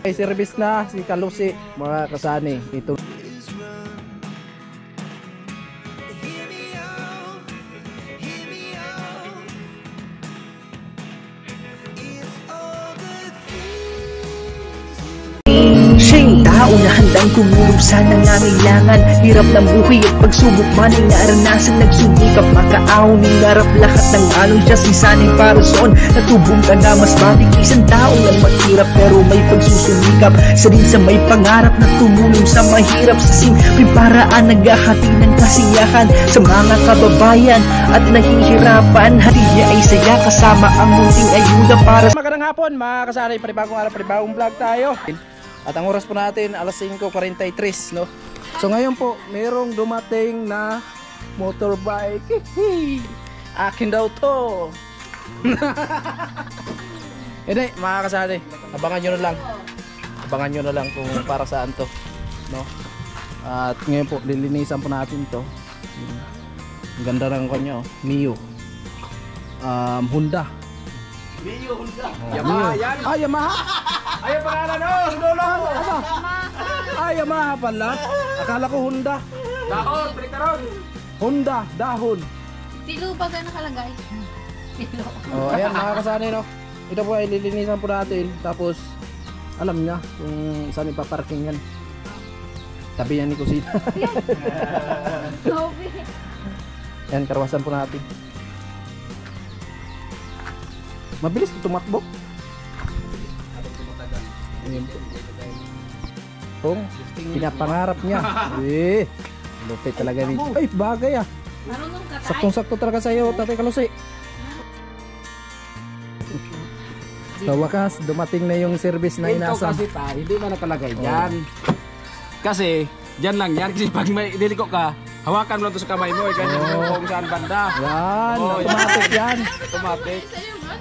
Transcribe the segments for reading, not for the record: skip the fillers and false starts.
May service na si Kalusi, mga kasani. Ito. Siya'y tao na handang tumulong sa nangangailangan. Hirap ng buhay at pagsubok man ay naranasan. Nagsumikap makaaon, hingarap lahat ng alon. Siya si Sanay Parason, natubong ka na mas matik. Isang tao lang maghirap pero may pagsusumikap. Isa din sa may pangarap na tumulong sa mahirap. Sa simpleng paraan naghahati ng kasiyahan sa mga kababayan at nahihirapan. Hati niya ay saya kasama ang munting ayuda para sa... Magandang hapon mga kasanay, panibagong araw, panibagong vlog tayo. At ang oras po natin alas 5:43, no? So ngayon po, merong dumating na motorbike. Akin daw to. Hindi, mga kasanay, abangan nyo na lang. Abangan nyo na lang kung para saan to, no? At ngayon po, lilinisan po natin to. Ang ganda ng kanya, oh. Mio. Honda. Mio Honda. Yamaha yan. Ah, Yamaha. Ayaw pangalan o, sudulo. Ah, Yamaha pala. Akala ko Honda. Dahon, perikaron. Honda, dahon. Tilo ba gano'n nakalagay? Tilo. Oh, ayan mga kasanay, no. Ito po ay lilinisan po natin. Tapos alam niya kung saan ipaparking yan. Tabi yan ni Kusina. Yan, karawasan po natin. Mabilis ito tumakbo. Kung pinapangarap niya. Lupit talaga rin. Ay, bagay ah. Marunong ka tayo. Saktong-sakto talaga sa'yo, Tatay Kalusi. Sa wakas, dumating na yung service na inasam. Kasi hindi man nakalagay dyan. Kasi, dyan lang yan. Kasi pag may diliko ka, hawakan mo lang ito sa kamay mo. Ganyan mo kung saan banda. Yan, Oh, automatic yan. Automatic.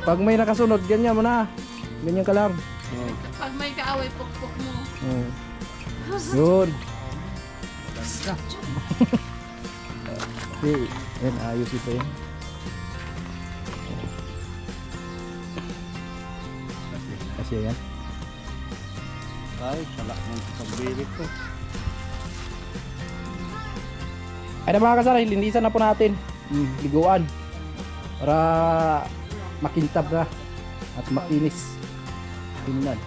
Pag may nakasunod, ganyan mo na. Ganyan ka lang. Pag may kaaway, pukpuk mo. Yun. Okay, yan, ayos ito yan. Kasi yan. Ay, salak mo sa pagbirit ko. Ay na mga kasanay, linisan na po natin. Liguan. Para makintab na at makinis. Tingnan.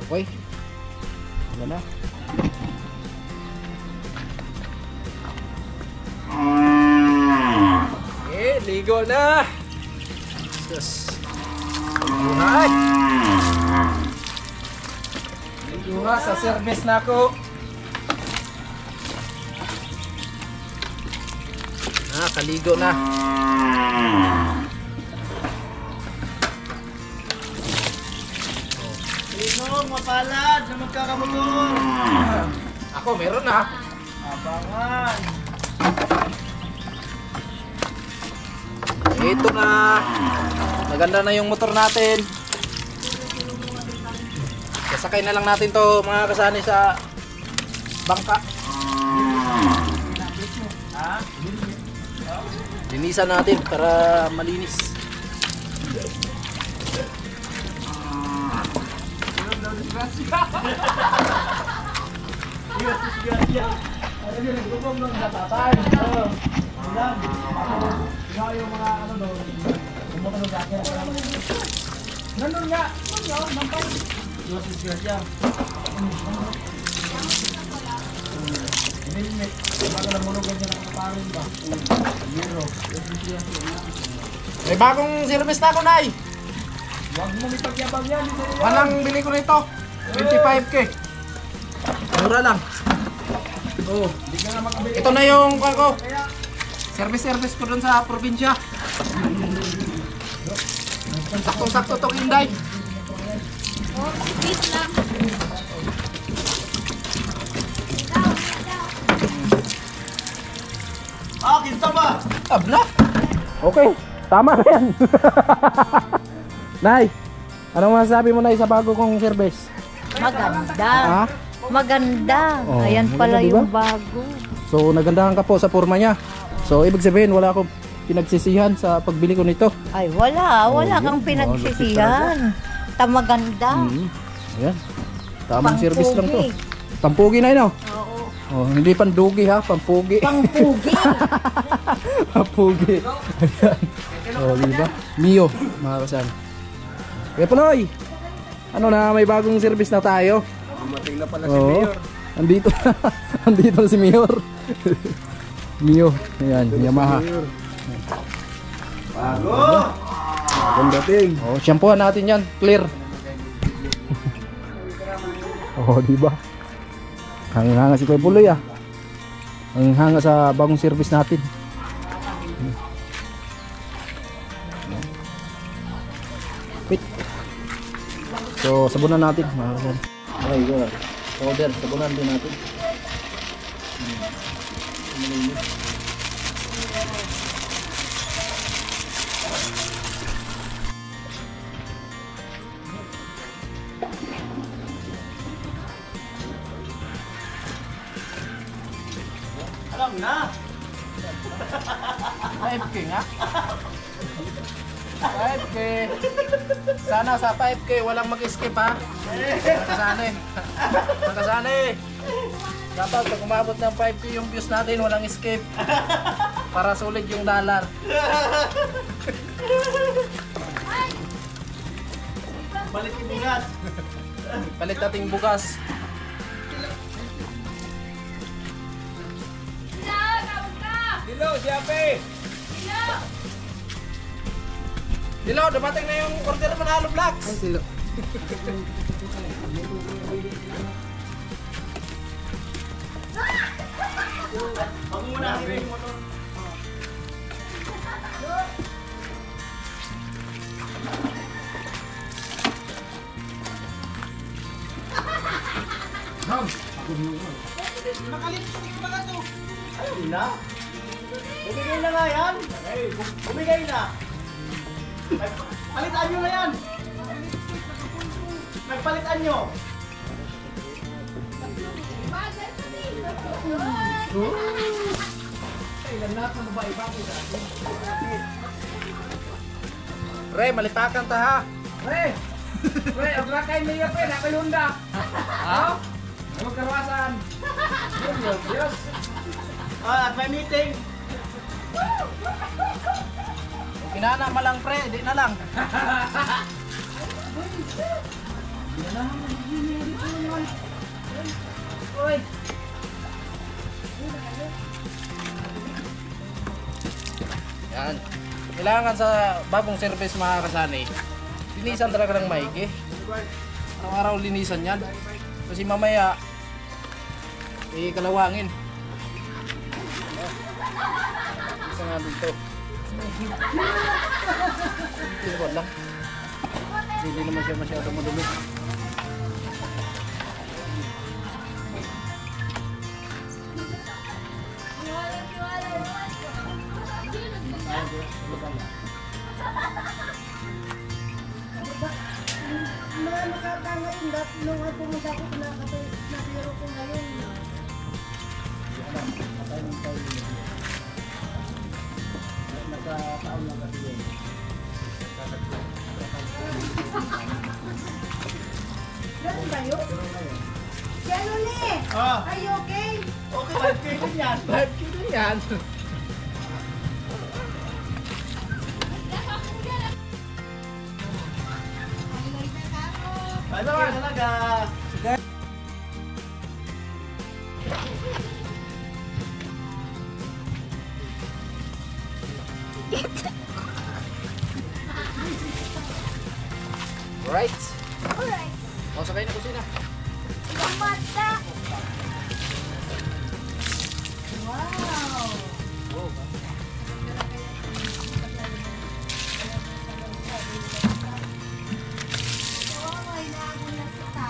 Okay. Wala na. Ligo na. Yes. Buhay. Ligo na sa service na ako. Kaligo na. Linong, mapalad na magkakamotor. Ako meron na. Abangan. Ito na. Maganda na yung motor natin. Sasakay na lang natin to mga kasani sa bangka. Linisan natin para malinis. Nandun nga. May bagong service na ako, Nay. Huwag mo ipagyabang yan. Walang bili ko nito. 25k. Mura lang. Oh, Hindi ka na makabili. ito na yung ako. Service ko dun sa probinsya. Saktong-sakto to, Inday. Oh, please lang. Kinta ba? Abla. Okay, tama na yan. Nay, anong masasabi mo, Nay, sa bago kong service? Maganda. Ha? Maganda. Oh, Ayan maganda, pala diba? yung bago. So nagandahan ka po sa forma niya. So ibig sabihin wala akong pinagsisihan sa pagbili ko nito? Ay, wala. Wala Oh, kang yun. pinagsisihan. Tamaganda. Ayan. Tamang service lang to. Pangpugi. Pampugi na yun, oh. Oo. Oh, hindi pandugi ha, pampugi. Pangpugi. Pampugi. Oh, di ba? Mio, mga kasan. Kaya Paloy, ano na, may bagong service na tayo. Dumating na pala si Oo. Mayor. Andito, andito na si Mayor. Mio, ayan, Yamaha. Bago! Bagong dating. Oh, shampooan natin yan, clear. Oh, di ba? Hanga si Kuya Puloy ah. Ang hanga sa bagong service natin. Wait. So, sabunan natin. Okay, go. Powder, sabunan din natin. Alam na! 5K nga. 5K. Sana sa 5K walang mag-skip ha. Magkasana eh. Magkasana eh. Dapat pag umabot ng 5K yung views natin walang skip. Para sulit yung dollar. Balik yung bugas! Palit nating bukas. Hello, Siape! Dilo, dumating na yung order mo na Halo Vlogs. Ay, Dilo. Huwag muna natin yung motor. Nakalipstick pala to. Ayun na. Bumigay na nga yan. Bumigay na. Palitan nyo na yan. Nagpalitan nyo. Re, malipakan ta ha. Pre! Pre, ang lakay niya pre, nakayunda. Ha? Magkarwasan. Yes. At may meeting. Kinana malang pre, di na lang. Yan. Kailangan sa bagong service mga kasani. Linisan talaga ng maigi. Araw-araw linisan yan. Kasi mamaya kalawangin. Isa nga dito. Tingkod lang. Hindi naman siya masyadong madumi. Ganun ba yun? Si ano ni? Are you okay? Okay, 5K din yan. 5K din yan. Ay, ba talaga? Alright. Alright. O, sakay na kusina. Ang mata. Wow. Oh, ay nagulat kita.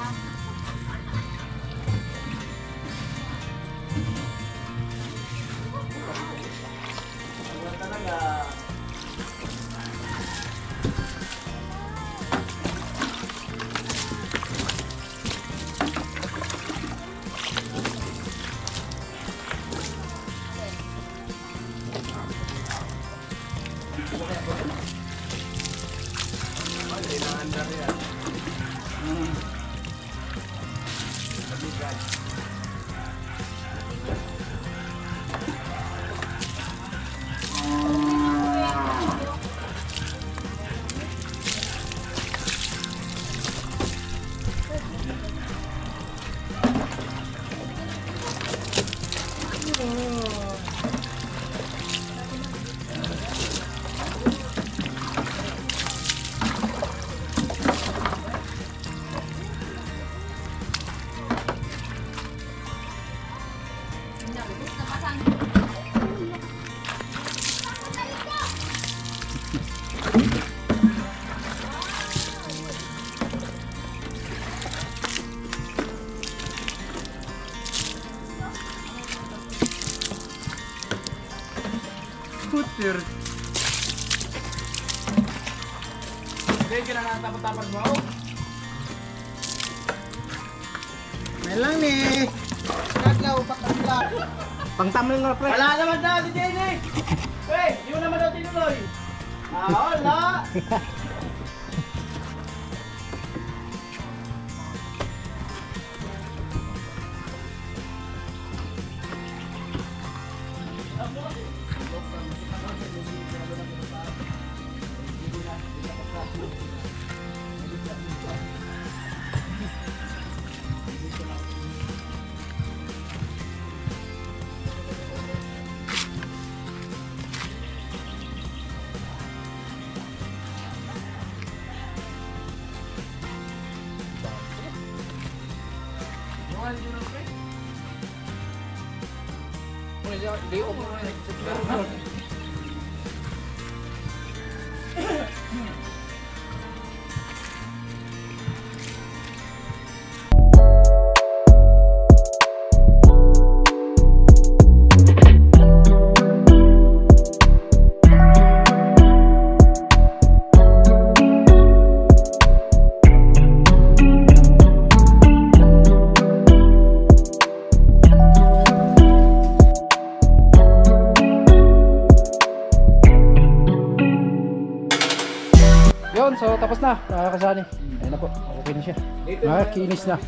Scooter. Hindi, kailangan tapos-tapos mo. May lang ni. Katlaw, pakatlaw. Pangtamlin na pre. Wala naman daw si Jenny! Hey, di mo naman daw tinuloy. Wala! Yun, so tapos na mga kasani. Ayun na po, okay na siya. Kinis na.